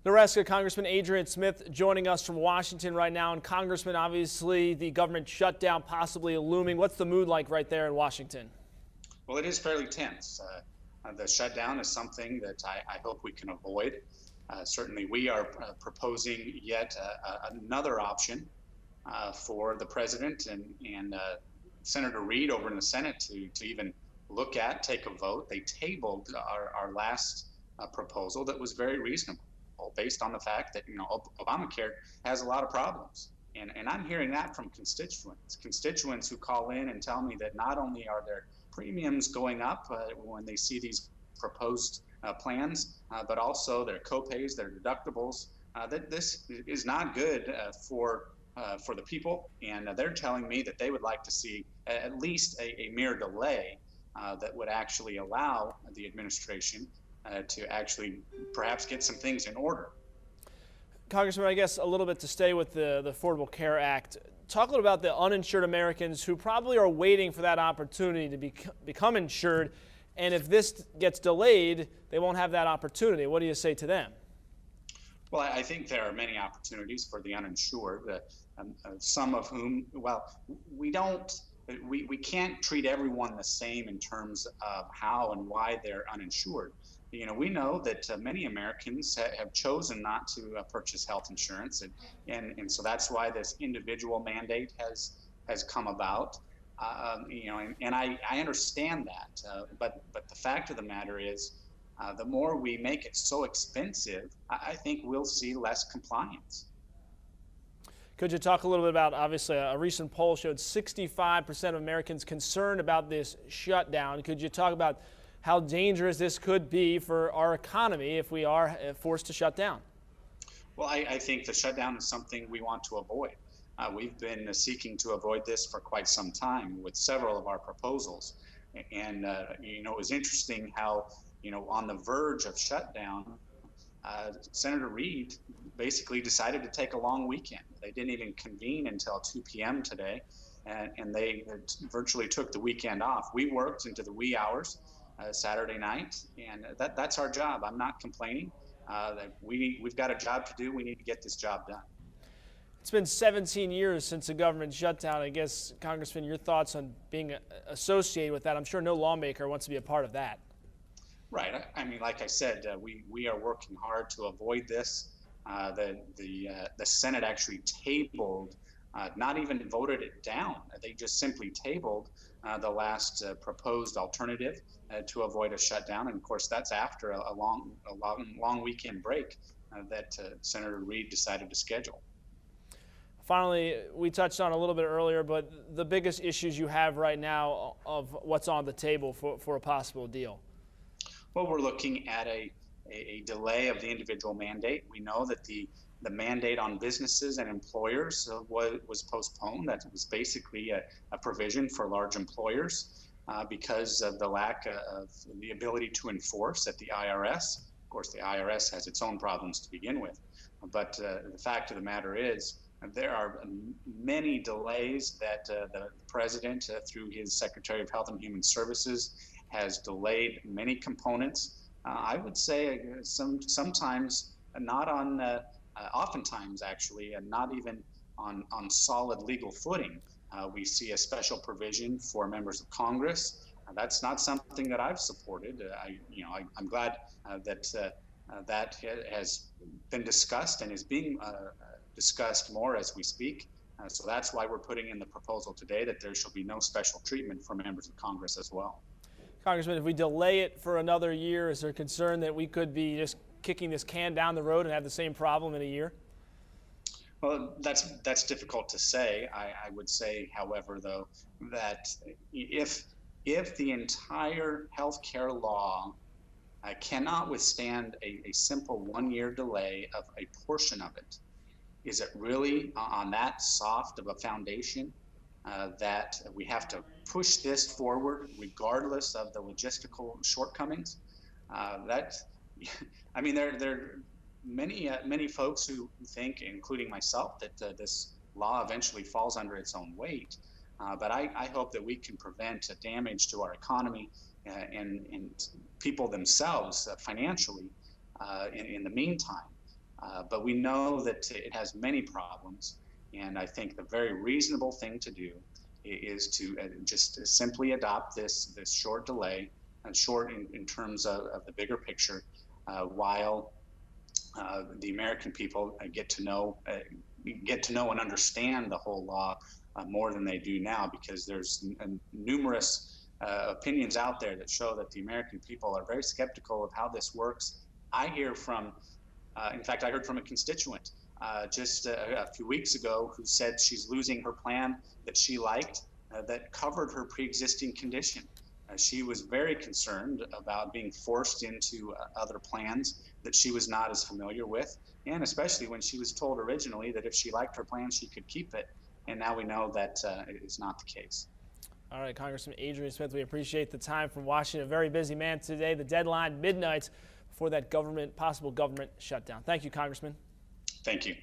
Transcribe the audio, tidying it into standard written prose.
Nebraska Congressman Adrian Smith joining us from Washington right now. And Congressman, obviously the government shutdown possibly looming. What's the mood like right there in Washington? Well, it is fairly tense. The shutdown is something that I hope we can avoid. Certainly we are proposing yet another option for the president and Senator Reid over in the Senate to even look at, take a vote. They tabled our last proposal that was very reasonable, based on the fact that Obamacare has a lot of problems. And I'm hearing that from constituents who call in and tell me that not only are their premiums going up when they see these proposed plans, but also their copays, their deductibles, that this is not good for the people. And they're telling me that they would like to see at least a mere delay that would actually allow the administration to actually perhaps get some things in order. Congressman, I guess a little bit to stay with the Affordable Care Act. Talk a little about the uninsured Americans who probably are waiting for that opportunity to become insured. And if this gets delayed, they won't have that opportunity. What do you say to them? Well, I think there are many opportunities for the uninsured, some of whom, well, we can't treat everyone the same in terms of how and why they're uninsured. We know that many Americans have chosen not to purchase health insurance, and so that's why this individual mandate has come about. And I understand that, but the fact of the matter is, the more we make it so expensive, I think we'll see less compliance. Could you talk a little bit about, obviously, a recent poll showed 65% of Americans concerned about this shutdown. Could you talk about how dangerous this could be for our economy if we are forced to shut down? Well, I think the shutdown is something we want to avoid. We've been seeking to avoid this for quite some time with several of our proposals. And, it was interesting how, on the verge of shutdown, Senator Reid basically decided to take a long weekend. They didn't even convene until 2 p.m. today, and they virtually took the weekend off. We worked into the wee hours Saturday night, and that's our job. I'm not complaining. We've got a job to do. We need to get this job done. It's been 17 years since the government shutdown. I guess, Congressman, your thoughts on being associated with that? I'm sure no lawmaker wants to be a part of that. Right. I mean, like I said, we are working hard to avoid this. The Senate actually tabled, not even voted it down. They just simply tabled the last proposed alternative to avoid a shutdown. And of course, that's after a long weekend break that Senator Reid decided to schedule. Finally, we touched on a little bit earlier, but the biggest issues you have right now of what's on the table for a possible deal. Well, we're looking at a delay of the individual mandate. We know that the mandate on businesses and employers was postponed. That was basically a provision for large employers because of the lack of the ability to enforce at the IRS. Of course, the IRS has its own problems to begin with. But the fact of the matter is, there are many delays that the president, through his Secretary of Health and Human Services, has delayed many components. I would say sometimes not on, oftentimes actually, and not even on solid legal footing. We see a special provision for members of Congress. That's not something that I've supported. I'm glad that that has been discussed and is being discussed more as we speak. So that's why we're putting in the proposal today that there shall be no special treatment for members of Congress as well. Congressman, if we delay it for another year, is there concern that we could be just kicking this can down the road and have the same problem in a year? Well, that's difficult to say. I would say, however, though, that if the entire healthcare law cannot withstand a simple one-year delay of a portion of it, is it really on that soft of a foundation that we have to push this forward regardless of the logistical shortcomings? There are many folks who think, including myself, that this law eventually falls under its own weight. But I hope that we can prevent damage to our economy and people themselves financially in the meantime. But we know that it has many problems, and I think the very reasonable thing to do is to just simply adopt this short delay, and short in terms of the bigger picture, while the American people get to know and understand the whole law more than they do now, because there's numerous opinions out there that show that the American people are very skeptical of how this works. I hear from, in fact, I heard from a constituent just a few weeks ago who said she's losing her plan that she liked that covered her pre-existing condition. She was very concerned about being forced into other plans that she was not as familiar with, and especially when she was told originally that if she liked her plan, she could keep it. And now we know that is not the case. All right, Congressman Adrian Smith, we appreciate the time from Washington. A very busy man today. The deadline, midnight, before that possible government shutdown. Thank you, Congressman. Thank you.